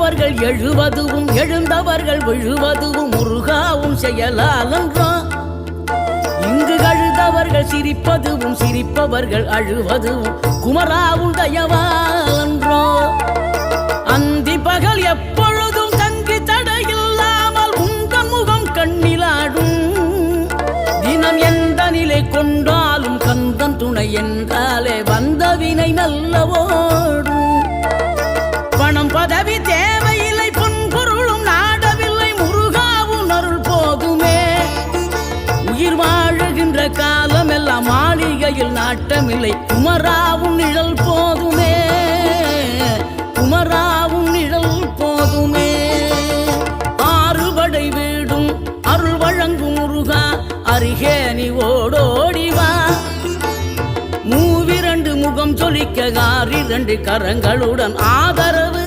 எழுந்தவர்கள் எழுவதுவும் எழுந்தவர்கள் விழுவதுவும் முருகாவும் செயலாலன்றோ. இங்கு அழுதவர்கள் சிரிப்பதுவும் சிரிப்பவர்கள் அழுவதுவும் குமராவும் தயவாலன்றோ. அந்தி பகல் எப்பொழுதும் தங்கி தடையில்லாமல் உந்தன் முகம் கண்ணிலாடும். தினம் எந்த நிலை கொண்டாலும் கந்தன் துணை என்றாலே வந்த வினை நல்லவோடும். பணம் பதவி தேவையில்லை பொன்பொருளும் நாடவில்லை முருகாவும் அருள் போதுமே. உயிர் வாழுகின்ற காலம் எல்லாம் மாளிகையில் நாட்டமில்லை குமராவும் நிழல் போதுமே. குமராவும் நிழல் போதுமே. ஆறுபடை வீடும் அருள் வழங்கும் முருகா அருகே நீ ஓடோடிவா. மூவிரண்டு முகம் சொலிக்க 6 கரங்களுடன் ஆதரவு